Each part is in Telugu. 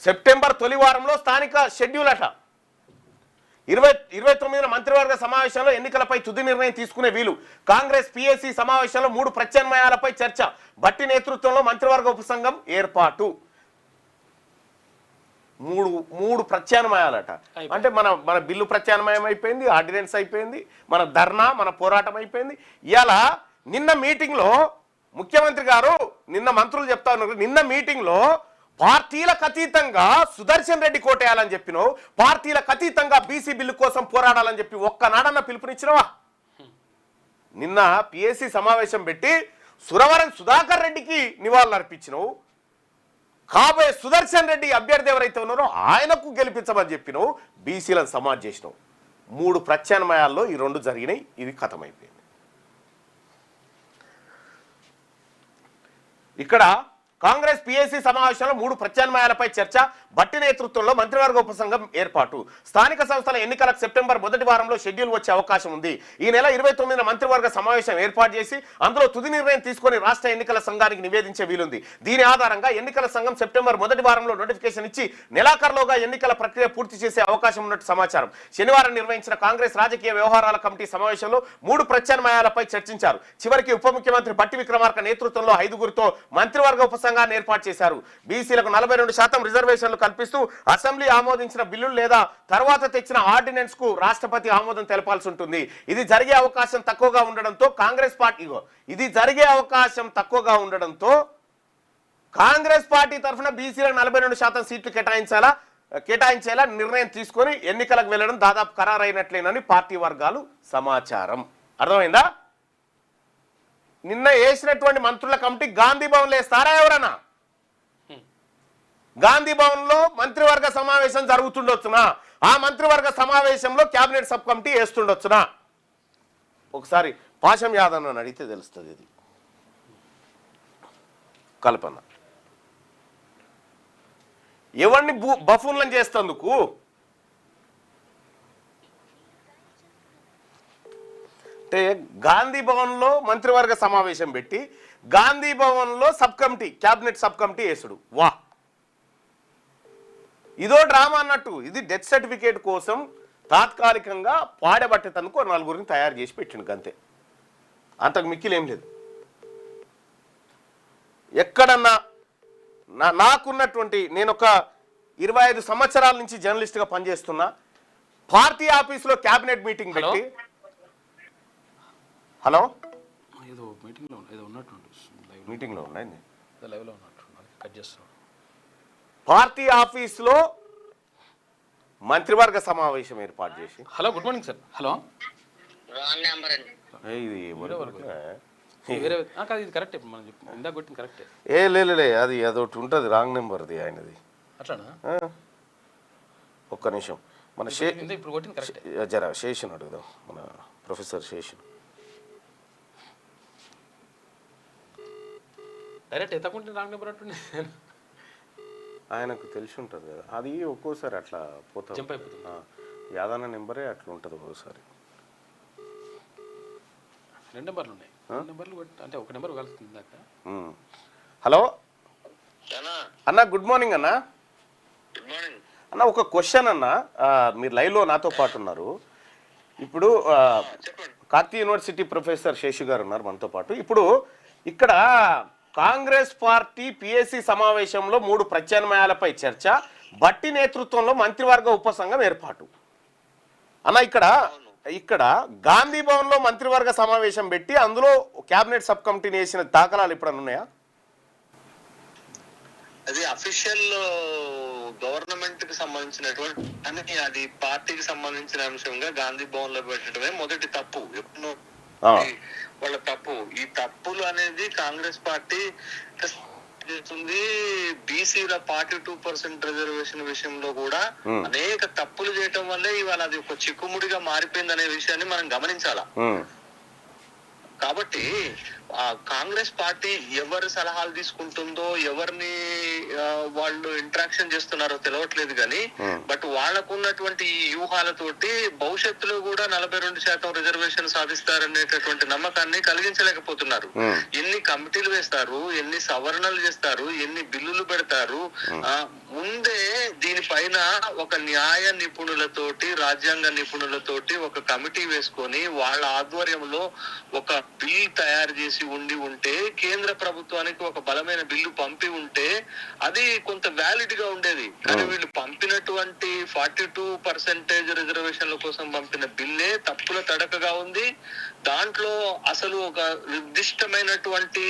సెప్టెంబర్ తొలి వారంలో స్థానిక షెడ్యూల్ అట 29 మంత్రివర్గ సమావేశంలో ఎన్నికలపై తుది నిర్ణయం తీసుకునే వీలు. కాంగ్రెస్ పిఎస్సి సమావేశంలో 3 ప్రత్యామ్నాయాలపై చర్చ. భట్టి నేతృత్వంలో మంత్రివర్గ ఉపసంఘం ఏర్పాటు. మూడు ప్రత్యామ్నాయాలట. అంటే మన బిల్లు ప్రత్యామ్నాయం అయిపోయింది, ఆర్డినెన్స్ అయిపోయింది, మన ధర్నా మన పోరాటం అయిపోయింది. ఇలా నిన్న మీటింగ్లో ముఖ్యమంత్రి గారు నిన్న మంత్రులు చెప్తా ఉన్నారు, నిన్న మీటింగ్లో పార్టీలకు అతీతంగా సుదర్శన్ రెడ్డి కోటేయాలని చెప్పినావు, పార్టీలకు అతీతంగా బీసీ బిల్లు కోసం పోరాడాలని చెప్పి ఒక్కనాడన్న పిలుపునిచ్చినవా? నిన్న పిఎస్సి సమావేశం పెట్టి సురవరం సుధాకర్ రెడ్డికి నివాళులు అర్పించినావు. కాబోయే సుదర్శన్ రెడ్డి అభ్యర్థి ఎవరైతే ఉన్నారో ఆయనకు గెలిపించమని చెప్పినావు. బీసీలను సమాజ్ చేసినావు. 3 ప్రత్యామ్నాయాల్లో ఈ 2 జరిగినాయి. ఇది ఖతమైపోయింది. ఇక్కడ కాంగ్రెస్ పిఎస్సి సమావేశంలో 3 ప్రత్యామ్నాయాలపై చర్చ. భట్టి నేతృత్వంలో మంత్రివర్గ ఉపసంఘం ఏర్పాటు. స్థానిక సంస్థల ఎన్నికలకు సెప్టెంబర్ మొదటి వారంలో షెడ్యూల్ వచ్చే అవకాశం ఉంది. ఈ నెల 29 మంత్రివర్గ సమావేశం ఏర్పాటు చేసి అందులో తుది నిర్ణయం తీసుకొని రాష్ట్ర ఎన్నికల సంఘానికి నివేదించే వీలుంది. దీని ఆధారంగా ఎన్నికల సంఘం సెప్టెంబర్ మొదటి వారంలో నోటిఫికేషన్ ఇచ్చి నెలాఖరులోగా ఎన్నికల ప్రక్రియ పూర్తి చేసే అవకాశం ఉన్నట్టు సమాచారం. శనివారం నిర్వహించిన కాంగ్రెస్ రాజకీయ వ్యవహారాల కమిటీ సమావేశంలో 3 ప్రత్యామ్నాయాలపై చర్చించారు. చివరికి ఉప ముఖ్యమంత్రి భట్టి విక్రమార్క నేతృత్వంలో 5గురితో మంత్రివర్గ ఉపసంఘాన్ని ఏర్పాటు చేశారు. బీసీలకు 42% రిజర్వేషన్లు కల్పిస్తూ అసెంబ్లీ ఆమోదించిన బిల్లులు లేదా తర్వాత తెచ్చిన ఆర్డినెన్స్ కు రాష్ట్రపతి ఆమోదం తెలపాల్సి ఉంటుంది. ఇది జరిగే అవకాశం తక్కువగా ఉండడంతో కాంగ్రెస్ పార్టీ తరఫున బీసీలకు 42% సీట్లు కేటాయించేలా నిర్ణయం తీసుకొని ఎన్నికలకు వెళ్లడం దాదాపు ఖరారైనట్లేనని పార్టీ వర్గాలు సమాచారం. అర్థమైందా? నిన్న వేసినటువంటి మంత్రుల కమిటీ గాంధీ భవన్ వేస్తారా? ఎవరన్నా గాంధీ భవన్ లో మంత్రివర్గ సమావేశం జరుగుతుండొచ్చునా? ఆ మంత్రివర్గ సమావేశంలో కేబినెట్ సబ్ కమిటీ వేస్తుండొచ్చునా? ఒకసారి పాశం యాదవ్ అని అడిగితే తెలుస్తుంది. ఇది కల్పన. ఎవరిని బఫూన్లను చేస్తందుకు? అంటే గాంధీ భవన్లో మంత్రివర్గ సమావేశం పెట్టి గాంధీ భవన్లో sub committee cabinet sub committee వేసుడు. వా, ఇదో డ్రామా అన్నట్టు. ఇది డెత్ సర్టిఫికేట్ కోసం తాత్కాలికంగా పాడబట్టేందుకు 4గురిని తయారు చేసి పెట్టిండు అంతే. అంతకు మిక్కిలేం లేదు. ఎక్కడన్నా నాకున్నటువంటి, నేను ఒక 25 సంవత్సరాల నుంచి జర్నలిస్ట్గా పనిచేస్తున్నా. పార్టీ ఆఫీసులో క్యాబినెట్ మీటింగ్ పెట్టి, హలో ఏదో మీటింగ్లో ఉన్నాయి, కట్ చేస్తాం. పార్టీ ఆఫీసులో మంత్రివర్గ సమావేశం ఏర్పాటు చేసి, hello good morning sir. Hello ఇది కరెక్ట్, మనం ఇందాక కొట్టింది కరెక్టే. లే అది అదొకటి ఉంటుంది రాంగ్ నెంబర్ది ఆయనది. అట్లానా? ఒక్క నిమిషం. మన ఇప్పుడు కొట్టింది కరెక్ట్. జరా శేషన్ అడుగుదాం, మన ప్రొఫెసర్ శేషన్. డైరెక్ట్ ఎత్తకుంటే రాంగ్ నెంబర్ అంటుండే. ఆయనకు తెలిసి ఉంటుంది కదా, అది ఒక్కోసారి అట్లా పోతా జంప్ అయిపోతుంది. యాదన్న నెంబరే అట్లా ఉంటుంది ఒక్కోసారి. 2 నెంబర్లు ఉన్నాయి. 2 నెంబర్లు అంటే ఒక నెంబర్ కలుస్తుంది దాకా. హలో అన్న, గుడ్ మార్నింగ్ అన్న. అన్న ఒక క్వశ్చన్ అన్న, మీరు లైవ్లో నాతో పాటు ఉన్నారు. ఇప్పుడు కార్తీ యూనివర్సిటీ ప్రొఫెసర్ శేషు గారు ఉన్నారు మనతో పాటు. ఇప్పుడు ఇక్కడ కాంగ్రెస్ పార్టీ పిఎస్సి సమావేశంలో 3 ప్రత్యామ్నాయాలపై చర్చ. భట్టి నేతృత్వంలో మంత్రివర్గ ఉపసంఘం ఏర్పాటు. అన్న ఇక్కడ గాంధీ భవన్ లో మంత్రివర్గ సమావేశం పెట్టి అందులో కేబినెట్ సబ్ కమిటీని వేసిన దాఖలాలు ఎప్పుడన్నా ఉన్నాయా? అది అఫీషియల్ గవర్నమెంట్ కి సంబంధించినటువంటి, అది పార్టీకి సంబంధించిన అంశంగా గాంధీ భవన్ లో పెట్టడమే మొదటి తప్పు. ఎప్పుడు వాళ్ళ తప్పు. ఈ తప్పులు అనేది కాంగ్రెస్ పార్టీ చేస్తుంది. బీసీల 42% రిజర్వేషన్ విషయంలో కూడా అనేక తప్పులు చేయటం వల్లే ఇవాళ అది ఒక చిక్కుముడిగా మారిపోయింది అనే విషయాన్ని మనం గమనించాలా. కాబట్టి ఆ కాంగ్రెస్ పార్టీ ఎవరి సలహాలు తీసుకుంటుందో, ఎవరిని వాళ్ళు ఇంటరాక్షన్ చేస్తున్నారో తెలియట్లేదు కానీ, బట్ వాళ్ళకున్నటువంటి ఈ వ్యూహాలతోటి భవిష్యత్తులో కూడా 42% రిజర్వేషన్ సాధిస్తారనేటటువంటి నమ్మకాన్ని కలిగించలేకపోతున్నారు. ఎన్ని కమిటీలు వేస్తారు, ఎన్ని సవరణలు చేస్తారు, ఎన్ని బిల్లులు పెడతారు, ముందే దీనిపైన ఒక న్యాయ నిపుణులతోటి, రాజ్యాంగ నిపుణులతోటి ఒక కమిటీ వేసుకొని వాళ్ళ ఆధ్వర్యంలో ఒక బిల్ తయారు చేసి ఉంటే, కేంద్ర ప్రభుత్వానికి ఒక బలమైన బిల్లు పంపి ఉంటే అది కొంత వ్యాలిడ్ గా ఉండేది. కానీ వీళ్ళు పంపినటువంటి 42% రిజర్వేషన్ల కోసం పంపిన బిల్లే తప్పుల తడకగా ఉంది. దాంట్లో అసలు ఒక నిర్దిష్టమైనటువంటి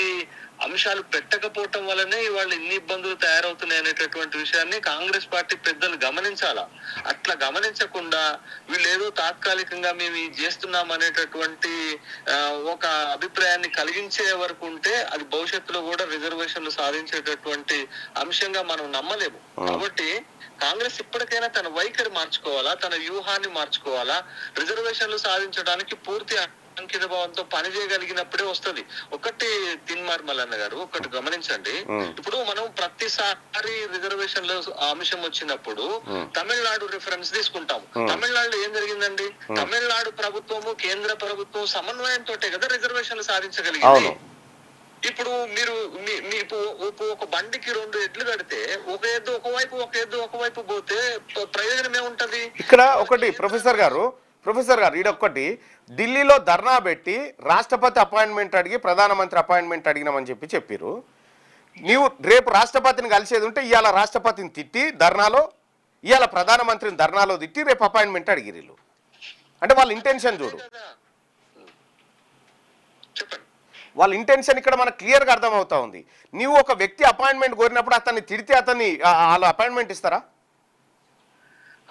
అంశాలు పెట్టకపోవటం వల్లనే ఇవాళ ఇన్ని ఇబ్బందులు తయారవుతున్నాయి అనేటటువంటి విషయాన్ని కాంగ్రెస్ పార్టీ పెద్దలు గమనించాలా. అట్లా గమనించకుండా వీళ్ళు ఏదో తాత్కాలికంగా మేము ఇది చేస్తున్నాం అనేటటువంటి ఒక అభిప్రాయాన్ని కలిగించే వరకు ఉంటే అది భవిష్యత్తులో కూడా రిజర్వేషన్లు సాధించేటటువంటి అంశంగా మనం నమ్మలేము. కాబట్టి కాంగ్రెస్ ఇప్పటికైనా తన వైఖరి మార్చుకోవాలా, తన వ్యూహాన్ని మార్చుకోవాలా. రిజర్వేషన్లు సాధించడానికి పూర్తి అంకిత భావంతో పని చేయగలిగినప్పుడే వస్తుంది. ఒకటి తిన్మార్ మల్లన్న గారు, ఒకటి గమనించండి. ఇప్పుడు మనం ప్రతిసారి రిజర్వేషన్ల అంశం వచ్చినప్పుడు తమిళనాడు రిఫరెన్స్ తీసుకుంటాం. తమిళనాడులో ఏం జరిగిందండి? తమిళనాడు ప్రభుత్వము కేంద్ర ప్రభుత్వం సమన్వయంతో కదా రిజర్వేషన్లు సాధించగలిగింది. ఇప్పుడు మీరు ఒక బండికి 2 ఎడ్లు కడితే ఒక ఎద్దు ఒకవైపు, ఒక ఎద్దు ఒకవైపు పోతే ప్రయోజనం ఏముంటది? ఇక్కడ ఒకటి ప్రొఫెసర్ గారు ఈడొక్కటి, ఢిల్లీలో ధర్నా పెట్టి రాష్ట్రపతి అపాయింట్మెంట్ అడిగి ప్రధానమంత్రి అపాయింట్మెంట్ అడిగినామని చెప్పారు. నీవు రేపు రాష్ట్రపతిని కలిసేది ఉంటే ఇవాళ రాష్ట్రపతిని తిట్టి ధర్నాలో, ఇవాళ ప్రధానమంత్రిని ధర్నాలో తిట్టి రేపు అపాయింట్మెంట్ అడిగిరు. అంటే వాళ్ళ ఇంటెన్షన్ చూడు, వాళ్ళ ఇంటెన్షన్ ఇక్కడ మనకు క్లియర్గా అర్థమవుతా ఉంది. నీవు ఒక వ్యక్తి అపాయింట్మెంట్ కోరినప్పుడు అతన్ని తిడితే అతన్ని వాళ్ళు అపాయింట్మెంట్ ఇస్తారా?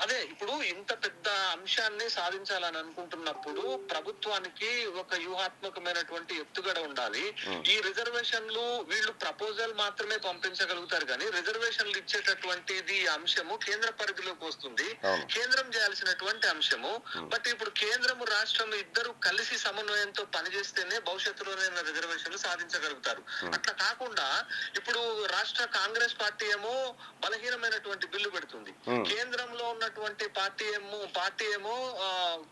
అదే ఇప్పుడు ఇంత పెద్ద అంశాన్ని సాధించాలని అనుకుంటున్నప్పుడు ప్రభుత్వానికి ఒక వ్యూహాత్మకమైనటువంటి ఎత్తుగడ ఉండాలి. ఈ రిజర్వేషన్లు వీళ్ళు ప్రపోజల్ మాత్రమే పంపించగలుగుతారు కానీ రిజర్వేషన్లు ఇచ్చేటటువంటిది అంశము కేంద్ర పరిధిలోకి వస్తుంది, కేంద్రం చేయాల్సినటువంటి అంశము. బట్ ఇప్పుడు కేంద్రము రాష్ట్రము ఇద్దరు కలిసి సమన్వయంతో పనిచేస్తేనే భవిష్యత్తులోనైనా రిజర్వేషన్లు సాధించగలుగుతారు. అట్లా కాకుండా ఇప్పుడు రాష్ట్ర కాంగ్రెస్ పార్టీ ఏమో బలహీనమైనటువంటి బిల్లు పెడుతుంది, కేంద్రంలో ఉన్న పార్టీ ఏమో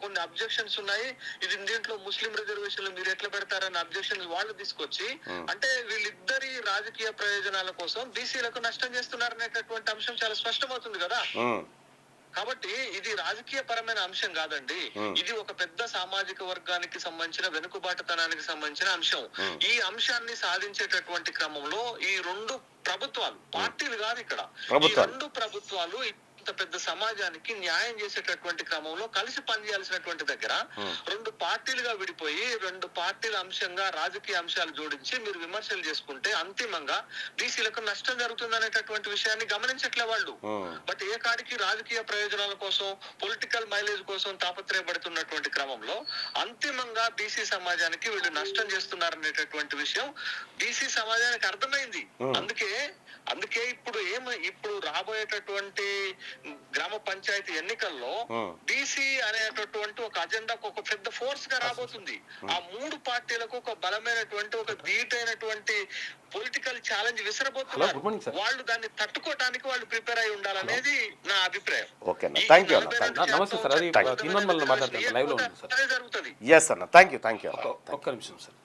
కొన్ని అబ్జెక్షన్స్ ఉన్నాయి, ఇది దీంట్లో ముస్లిం రిజర్వేషన్లు మీరు ఎట్లా పెడతారన్న అబ్జెక్షన్స్ వాళ్ళు తీసుకొచ్చి, అంటే వీళ్ళిద్దరి రాజకీయ ప్రయోజనాల కోసం బీసీలకు నష్టం చేస్తున్నారనేటటువంటి అంశం చాలా స్పష్టమవుతుంది కదా. కాబట్టి ఇది రాజకీయ పరమైన అంశం కాదండి, ఇది ఒక పెద్ద సామాజిక వర్గానికి సంబంధించిన వెనుకబాటుతనానికి సంబంధించిన అంశం. ఈ అంశాన్ని సాధించేటటువంటి క్రమంలో ఈ 2 ప్రభుత్వాలు, పార్టీలు కాదు ఇక్కడ, ఈ 2 ప్రభుత్వాలు పెద్ద సమాజానికి న్యాయం చేసేటటువంటి క్రమంలో కలిసి పనిచేయాల్సినటువంటి దగ్గర 2 పార్టీలుగా విడిపోయి 2 పార్టీల అంశంగా రాజకీయ అంశాలు జోడించి మీరు విమర్శలు చేసుకుంటే అంతిమంగా బీసీలకు నష్టం జరుగుతుంది అనేటటువంటి విషయాన్ని గమనించట్లే వాళ్ళు. బట్ ఏ కాడికి రాజకీయ ప్రయోజనాల కోసం, పొలిటికల్ మైలేజ్ కోసం తాపత్రయపడుతున్నటువంటి క్రమంలో అంతిమంగా బీసీ సమాజానికి వీళ్ళు నష్టం చేస్తున్నారనేటటువంటి విషయం బీసీ సమాజానికి అర్థమైంది. అందుకే ఇప్పుడు రాబోయేటటువంటి గ్రామ పంచాయతీ ఎన్నికల్లో బీసీ అనేటటువంటి ఒక అజెండాకు ఒక పెద్ద ఫోర్స్ గా రాబోతుంది. ఆ 3 పార్టీలకు ఒక బలమైనటువంటి ఒక ధీటైనటువంటి పొలిటికల్ ఛాలెంజ్ విసరబోతున్నారు. వాళ్ళు దాన్ని తట్టుకోవడానికి వాళ్ళు ప్రిపేర్ అయి ఉండాలనేది నా అభిప్రాయం. నమస్తే సార్, అది జరుగుతుంది. ఒక్క నిమిషం సార్.